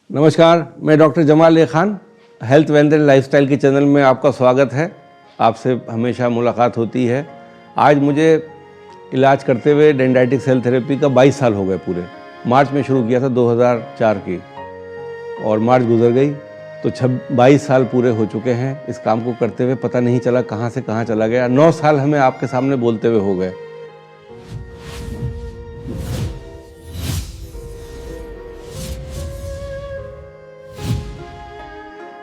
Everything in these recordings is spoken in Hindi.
नमस्कार, मैं डॉक्टर जमाल ए खान। हेल्थ वेलनेस लाइफस्टाइल के चैनल में आपका स्वागत है। आपसे हमेशा मुलाकात होती है। आज मुझे इलाज करते हुए डेंड्राइटिक सेल थेरेपी का 22 साल हो गए पूरे। मार्च में शुरू किया था 2004 की, और मार्च गुजर गई तो 22 साल पूरे हो चुके हैं इस काम को करते हुए। पता नहीं चला कहाँ से कहाँ चला गया। 9 साल हमें आपके सामने बोलते हुए हो गए।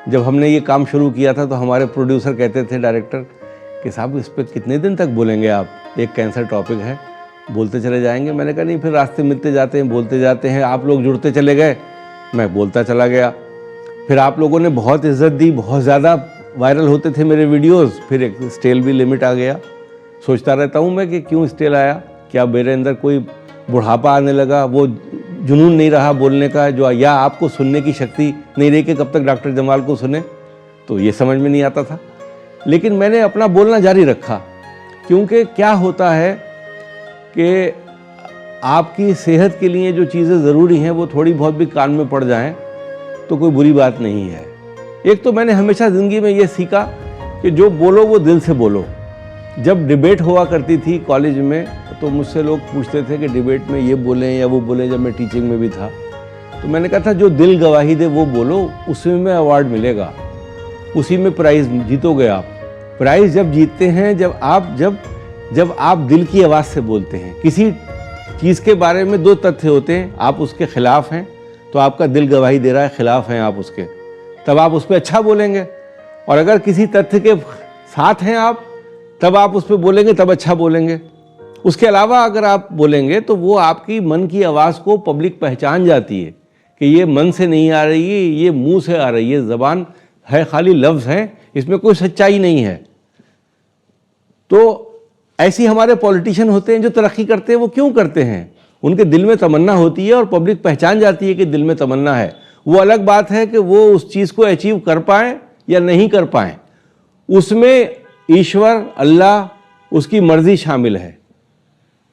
जब हमने ये काम शुरू किया था तो हमारे प्रोड्यूसर कहते थे, डायरेक्टर, कि साहब इस पर कितने दिन तक बोलेंगे आप, एक कैंसर टॉपिक है, बोलते चले जाएंगे। मैंने कहा नहीं, फिर रास्ते मिलते जाते हैं, बोलते जाते हैं। आप लोग जुड़ते चले गए, मैं बोलता चला गया। फिर आप लोगों ने बहुत इज्जत दी, बहुत ज़्यादा वायरल होते थे मेरे वीडियोज़। फिर एक स्टेल भी लिमिट आ गया। सोचता रहता हूँ मैं कि क्यों स्टेल आया, क्या मेरे अंदर कोई बुढ़ापा आने लगा, वो जुनून नहीं रहा बोलने का, जो या आपको सुनने की शक्ति नहीं रही कि कब तक डॉक्टर जमाल को सुने, तो ये समझ में नहीं आता था। लेकिन मैंने अपना बोलना जारी रखा, क्योंकि क्या होता है कि आपकी सेहत के लिए जो चीज़ें ज़रूरी हैं वो थोड़ी बहुत भी कान में पड़ जाएं तो कोई बुरी बात नहीं है। एक तो मैंने हमेशा ज़िंदगी में ये सीखा कि जो बोलो वो दिल से बोलो। जब डिबेट हुआ करती थी कॉलेज में तो मुझसे लोग पूछते थे कि डिबेट में ये बोलें या वो बोलें। जब मैं टीचिंग में भी था तो मैंने कहा था, जो दिल गवाही दे वो बोलो, उसी में अवार्ड मिलेगा, उसी में प्राइज़ जीतोगे आप। प्राइज़ जब जीतते हैं जब आप दिल की आवाज़ से बोलते हैं। किसी चीज़ के बारे में 2 तथ्य होते हैं, आप उसके खिलाफ हैं तो आपका दिल गवाही दे रहा है, खिलाफ हैं आप उसके, तब आप उस पर अच्छा बोलेंगे। और अगर किसी तथ्य के साथ हैं आप, तब आप उस पर बोलेंगे, तब अच्छा बोलेंगे। उसके अलावा अगर आप बोलेंगे तो वो आपकी मन की आवाज़ को पब्लिक पहचान जाती है कि ये मन से नहीं आ रही है, ये मुंह से आ रही है, ज़बान है, खाली लफ्ज़ हैं, इसमें कोई सच्चाई नहीं है। तो ऐसी हमारे पॉलिटिशियन होते हैं जो तरक्की करते हैं। वो क्यों करते हैं? उनके दिल में तमन्ना होती है और पब्लिक पहचान जाती है कि दिल में तमन्ना है। वो अलग बात है कि वो उस चीज़ को अचीव कर पाएँ या नहीं कर पाएँ, उसमें ईश्वर, अल्लाह, उसकी मर्ज़ी शामिल है।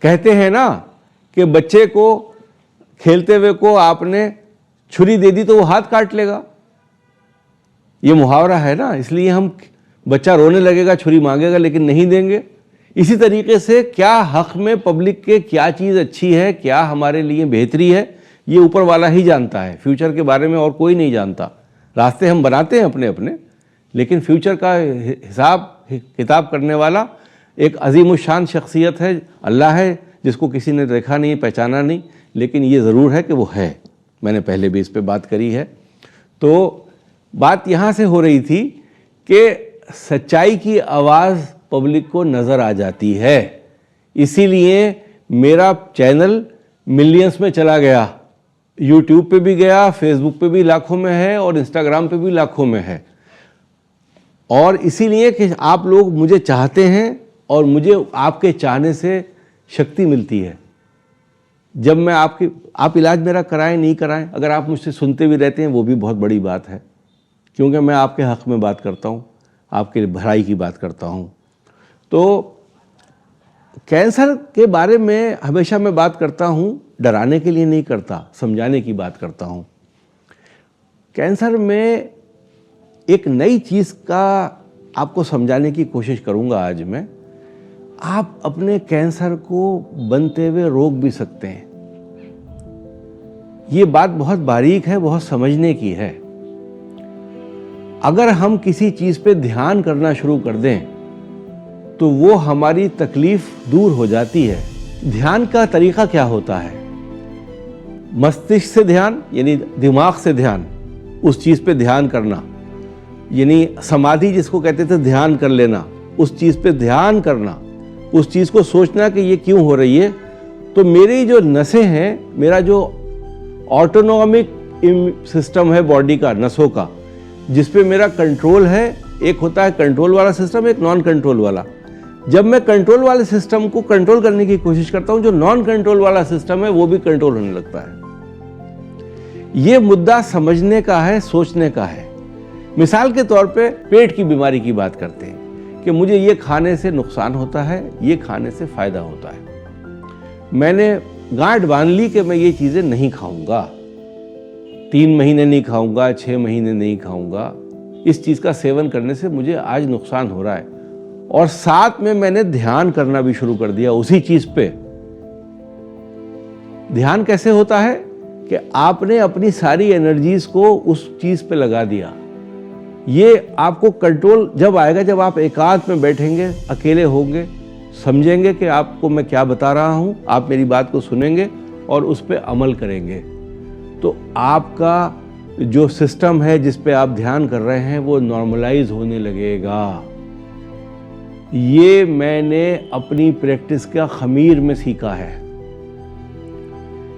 कहते हैं ना कि बच्चे को खेलते हुए को आपने छुरी दे दी तो वो हाथ काट लेगा। ये मुहावरा है ना, इसलिए हम बच्चा रोने लगेगा, छुरी मांगेगा, लेकिन नहीं देंगे। इसी तरीके से क्या हक़ में पब्लिक के क्या चीज़ अच्छी है, क्या हमारे लिए बेहतरी है, ये ऊपर वाला ही जानता है। फ्यूचर के बारे में और कोई नहीं जानता। रास्ते हम बनाते हैं अपने अपने, लेकिन फ्यूचर का हिसाब किताब करने वाला एक अजीमुशान शख्सियत है, अल्लाह है, जिसको किसी ने देखा नहीं, पहचाना नहीं, लेकिन ये ज़रूर है कि वो है। मैंने पहले भी इस पे बात करी है। तो बात यहाँ से हो रही थी कि सच्चाई की आवाज़ पब्लिक को नज़र आ जाती है, इसीलिए मेरा चैनल मिलियंस में चला गया। यूट्यूब पे भी गया, फेसबुक पे भी लाखों में है, और इंस्टाग्राम पे भी लाखों में है। और इसीलिए कि आप लोग मुझे चाहते हैं और मुझे आपके चाहने से शक्ति मिलती है। जब मैं आप इलाज मेरा कराएं नहीं कराएं, अगर आप मुझसे सुनते भी रहते हैं वो भी बहुत बड़ी बात है, क्योंकि मैं आपके हक़ में बात करता हूँ, आपके भलाई की बात करता हूँ। तो कैंसर के बारे में हमेशा मैं बात करता हूँ, डराने के लिए नहीं करता, समझाने की बात करता हूँ। कैंसर में एक नई चीज़ का आपको समझाने की कोशिश करूँगा आज मैं। आप अपने कैंसर को बनते हुए रोक भी सकते हैं। ये बात बहुत बारीक है, बहुत समझने की है। अगर हम किसी चीज़ पे ध्यान करना शुरू कर दें तो वो हमारी तकलीफ दूर हो जाती है। ध्यान का तरीका क्या होता है? मस्तिष्क से ध्यान, यानी दिमाग से ध्यान, उस चीज़ पे ध्यान करना, यानी समाधि जिसको कहते थे, ध्यान कर लेना, उस चीज़ पे ध्यान करना, उस चीज़ को सोचना कि ये क्यों हो रही है। तो मेरी जो नसें हैं, मेरा जो ऑटोनॉमिक सिस्टम है बॉडी का, नसों का, जिस पे मेरा कंट्रोल है, एक होता है कंट्रोल वाला सिस्टम, एक नॉन कंट्रोल वाला। जब मैं कंट्रोल वाले सिस्टम को कंट्रोल करने की कोशिश करता हूं, जो नॉन कंट्रोल वाला सिस्टम है वो भी कंट्रोल होने लगता है। ये मुद्दा समझने का है, सोचने का है। मिसाल के तौर पे पेट की बीमारी की बात करते हैं कि मुझे ये खाने से नुकसान होता है, ये खाने से फायदा होता है। मैंने गांठ बांध ली कि मैं ये चीज़ें नहीं खाऊंगा, 3 महीने नहीं खाऊंगा, 6 महीने नहीं खाऊंगा, इस चीज़ का सेवन करने से मुझे आज नुकसान हो रहा है। और साथ में मैंने ध्यान करना भी शुरू कर दिया उसी चीज़ पे। ध्यान कैसे होता है कि आपने अपनी सारी एनर्जीज को उस चीज़ पे लगा दिया। ये आपको कंट्रोल जब आएगा, जब आप एकांत में बैठेंगे, अकेले होंगे, समझेंगे कि आपको मैं क्या बता रहा हूँ, आप मेरी बात को सुनेंगे और उस पर अमल करेंगे, तो आपका जो सिस्टम है जिस पे आप ध्यान कर रहे हैं वो नॉर्मलाइज होने लगेगा। ये मैंने अपनी प्रैक्टिस का खमीर में सीखा है।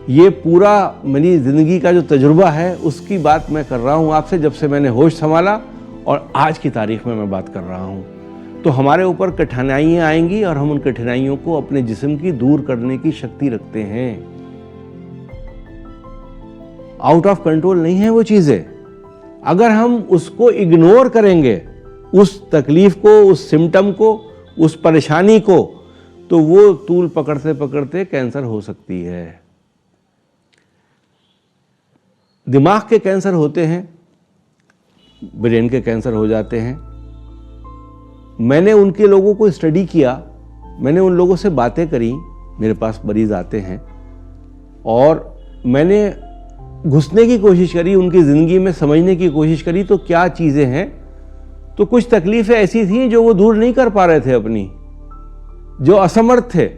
ये पूरा मेरी ज़िंदगी का जो तजुर्बा है उसकी बात मैं कर रहा हूँ आपसे, जब से मैंने होश संभाला और आज की तारीख में मैं बात कर रहा हूँ। तो हमारे ऊपर कठिनाइयाँ आएंगी और हम उन कठिनाइयों को अपने जिस्म की दूर करने की शक्ति रखते हैं। आउट ऑफ कंट्रोल नहीं है वो चीज़ें। अगर हम उसको इग्नोर करेंगे, उस तकलीफ को, उस सिम्टम को, उस परेशानी को, तो वो तूल पकड़ते पकड़ते कैंसर हो सकती है। दिमाग के कैंसर होते हैं, ब्रेन के कैंसर हो जाते हैं। मैंने उनके लोगों को स्टडी किया, मैंने उन लोगों से बातें करी, मेरे पास मरीज आते हैं, और मैंने घुसने की कोशिश करी, उनकी ज़िंदगी में समझने की कोशिश करी तो क्या चीज़ें हैं। तो कुछ तकलीफ़ें ऐसी थीं जो वो दूर नहीं कर पा रहे थे अपनी, जो असमर्थ थे,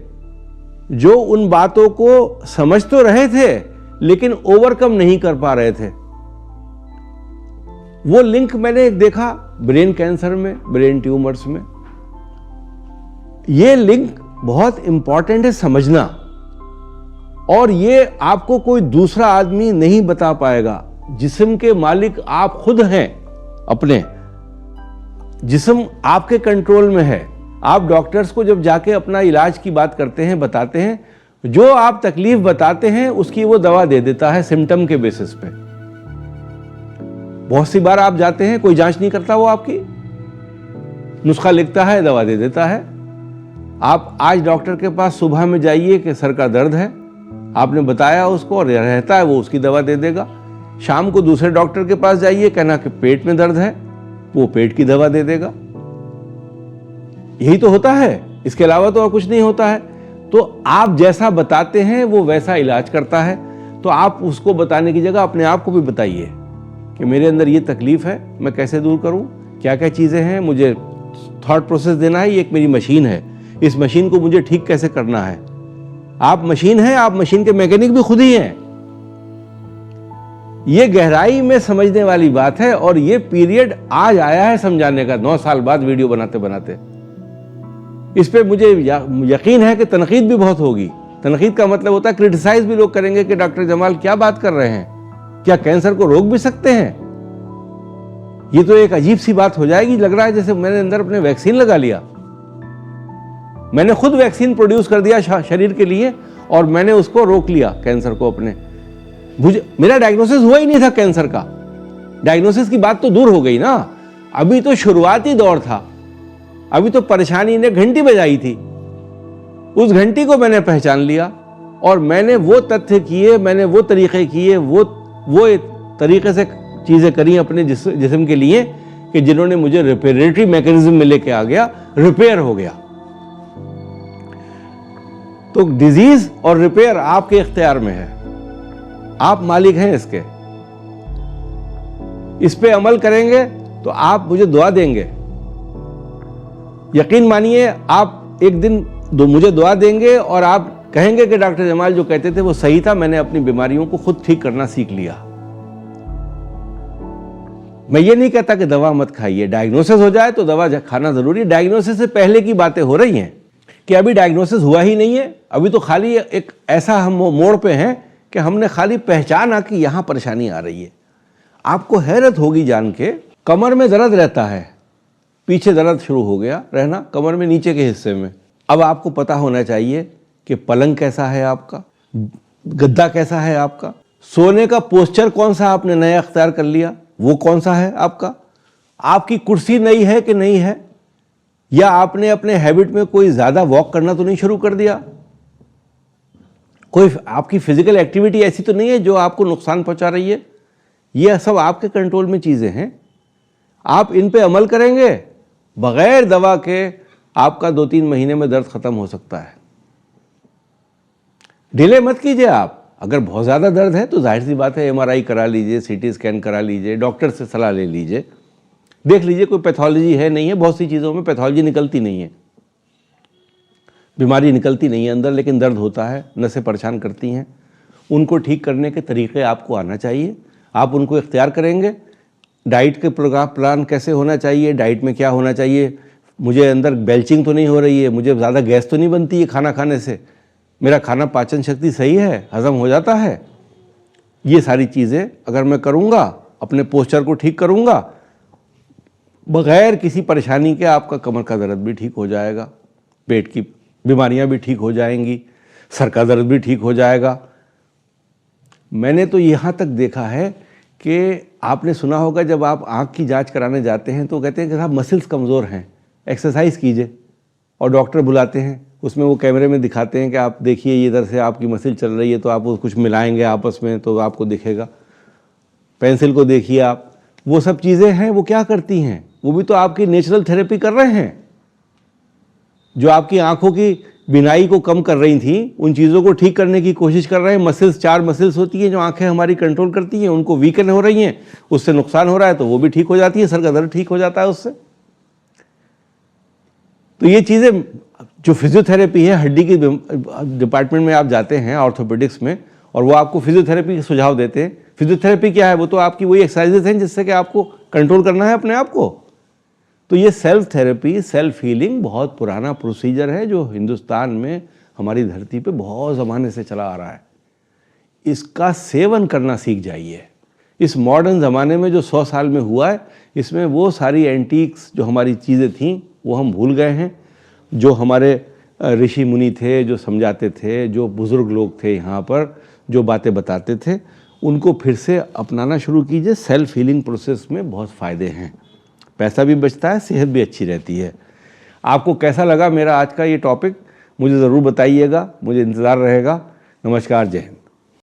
जो उन बातों को समझ तो रहे थे लेकिन ओवरकम नहीं कर पा रहे थे। वो लिंक मैंने देखा ब्रेन कैंसर में, ब्रेन ट्यूमर्स में। ये लिंक बहुत इंपॉर्टेंट है समझना, और ये आपको कोई दूसरा आदमी नहीं बता पाएगा। जिस्म के मालिक आप खुद हैं, अपने जिस्म आपके कंट्रोल में है। आप डॉक्टर्स को जब जाके अपना इलाज की बात करते हैं, बताते हैं, जो आप तकलीफ बताते हैं उसकी वो दवा दे देता है सिम्टम के बेसिस पे। बहुत सी बार आप जाते हैं, कोई जांच नहीं करता, वो आपकी नुस्खा लिखता है, दवा दे देता है। आप आज डॉक्टर के पास सुबह में जाइए कि सर का दर्द है, आपने बताया उसको और रहता है, वो उसकी दवा दे देगा। शाम को दूसरे डॉक्टर के पास जाइए, कहना कि पेट में दर्द है, वो पेट की दवा दे देगा। यही तो होता है, इसके अलावा तो और कुछ नहीं होता है। तो आप जैसा बताते हैं वो वैसा इलाज करता है। तो आप उसको बताने की जगह अपने आप को भी बताइए कि मेरे अंदर ये तकलीफ है, मैं कैसे दूर करूं, क्या क्या चीज़ें हैं, मुझे थॉट प्रोसेस देना है। ये एक मेरी मशीन है, इस मशीन को मुझे ठीक कैसे करना है। आप मशीन हैं, आप मशीन के मैकेनिक भी खुद ही हैं। ये गहराई में समझने वाली बात है, और ये पीरियड आज आया है समझाने का, 9 साल बाद वीडियो बनाते बनाते। इस पे मुझे यकीन है कि तनकीद भी बहुत होगी। तनकीद का मतलब होता है क्रिटिसाइज भी लोग करेंगे कि डॉक्टर जमाल क्या बात कर रहे हैं, क्या कैंसर को रोक भी सकते हैं। ये तो एक अजीब सी बात हो जाएगी। लग रहा है जैसे मैंने अंदर अपने वैक्सीन लगा लिया। मैंने खुद वैक्सीन प्रोड्यूस कर दिया शरीर के लिए, और मैंने उसको रोक लिया, कैंसर को अपने। मेरा डायग्नोसिस हुआ ही नहीं था कैंसर का। डायग्नोसिस की बात तो दूर हो गई ना, अभी तो शुरुआती दौर था, अभी तो परेशानी ने घंटी बजाई थी। उस घंटी को मैंने पहचान लिया, और मैंने वो तथ्य किए, मैंने वो तरीके किए, वो तरीके से चीज़ें करी अपने जिस्म के लिए कि जिन्होंने मुझे रिपेरेटरी मैकेनिज्म में लेके आ गया, रिपेयर हो गया। तो डिजीज और रिपेयर आपके इख्तियार में है, आप मालिक हैं इसके। इस पे अमल करेंगे तो आप मुझे दुआ देंगे। यकीन मानिए, आप एक दिन मुझे दुआ देंगे और आप कहेंगे कि डॉक्टर जमाल जो कहते थे वो सही था, मैंने अपनी बीमारियों को खुद ठीक करना सीख लिया। मैं ये नहीं कहता कि दवा मत खाइए, डायग्नोसिस हो जाए तो दवा खाना जरूरी है। डायग्नोसिस से पहले की बातें हो रही हैं कि अभी डायग्नोसिस हुआ ही नहीं है, अभी तो खाली एक ऐसा हम मोड़ पे हैं कि हमने खाली पहचाना कि यहां परेशानी आ रही है। आपको हैरत होगी जान के, कमर में दर्द रहता है, पीछे दर्द शुरू हो गया रहना कमर में नीचे के हिस्से में। अब आपको पता होना चाहिए कि पलंग कैसा है आपका, गद्दा कैसा है आपका, सोने का पोस्चर कौन सा आपने नया अख्तियार कर लिया, वो कौन सा है आपका, आपकी कुर्सी नई है कि नहीं है, या आपने अपने हैबिट में कोई ज़्यादा वॉक करना तो नहीं शुरू कर दिया, कोई आपकी फिजिकल एक्टिविटी ऐसी तो नहीं है जो आपको नुकसान पहुंचा रही है। ये सब आपके कंट्रोल में चीज़ें हैं। आप इन पे अमल करेंगे, बगैर दवा के आपका 2-3 महीने में दर्द ख़त्म हो सकता है। डिले मत कीजिए आप। अगर बहुत ज़्यादा दर्द है तो जाहिर सी बात है MRI करा लीजिए, CT स्कैन करा लीजिए, डॉक्टर से सलाह ले लीजिए, देख लीजिए कोई पैथोलॉजी है नहीं है। बहुत सी चीज़ों में पैथोलॉजी निकलती नहीं है, बीमारी निकलती नहीं है अंदर, लेकिन दर्द होता है, नसें परेशान करती हैं। उनको ठीक करने के तरीके आपको आना चाहिए, आप उनको इख्तियार करेंगे। डाइट के प्लान कैसे होना चाहिए, डाइट में क्या होना चाहिए, मुझे अंदर बेल्चिंग तो नहीं हो रही है, मुझे ज़्यादा गैस तो नहीं बनती है खाना खाने से, मेरा खाना पाचन शक्ति सही है, हज़म हो जाता है। ये सारी चीज़ें अगर मैं करूँगा, अपने पोस्चर को ठीक करूँगा, बग़ैर किसी परेशानी के आपका कमर का दर्द भी ठीक हो जाएगा, पेट की बीमारियां भी ठीक हो जाएंगी, सर का दर्द भी ठीक हो जाएगा। मैंने तो यहाँ तक देखा है कि आपने सुना होगा जब आप आँख की जांच कराने जाते हैं तो कहते हैं कि साहब मसल्स कमज़ोर हैं, एक्सरसाइज कीजिए, और डॉक्टर बुलाते हैं, उसमें वो कैमरे में दिखाते हैं कि आप देखिए ये इधर से आपकी मसल चल रही है, तो आप कुछ मिलाएंगे आपस में तो आपको दिखेगा, पेंसिल को देखिए आप। वो सब चीज़ें हैं, वो क्या करती हैं, वो भी तो आपकी नेचुरल थेरेपी कर रहे हैं। जो आपकी आंखों की बिनाई को कम कर रही थी, उन चीज़ों को ठीक करने की कोशिश कर रहे हैं। मसल्स, 4 मसल्स होती हैं जो आंखें हमारी कंट्रोल करती हैं, उनको वीकन हो रही हैं, उससे नुकसान हो रहा है तो वो भी ठीक हो जाती है, सर का दर्द ठीक हो जाता है उससे। तो ये चीज़ें जो फिजियोथेरेपी है, हड्डी की डिपार्टमेंट में आप जाते हैं ऑर्थोपेडिक्स में, और वो आपको फिजियोथेरेपी के सुझाव देते हैं। फिजियोथेरेपी क्या है, वो तो आपकी वही एक्सरसाइजेज हैं जिससे कि आपको कंट्रोल करना है अपने आप को। तो ये सेल्फ थेरेपी, सेल्फ हीलिंग बहुत पुराना प्रोसीजर है जो हिंदुस्तान में हमारी धरती पे बहुत ज़माने से चला आ रहा है। इसका सेवन करना सीख जाइए। इस मॉडर्न ज़माने में जो 100 साल में हुआ है, इसमें वो सारी एंटीक्स जो हमारी चीज़ें थीं वो हम भूल गए हैं। जो हमारे ऋषि मुनि थे, जो समझाते थे, जो बुज़ुर्ग लोग थे यहाँ पर, जो बातें बताते थे, उनको फिर से अपनाना शुरू कीजिए। सेल्फ हीलिंग प्रोसेस में बहुत फ़ायदे हैं, पैसा भी बचता है, सेहत भी अच्छी रहती है। आपको कैसा लगा मेरा आज का ये टॉपिक, मुझे ज़रूर बताइएगा, मुझे इंतज़ार रहेगा। नमस्कार, जय हिंद।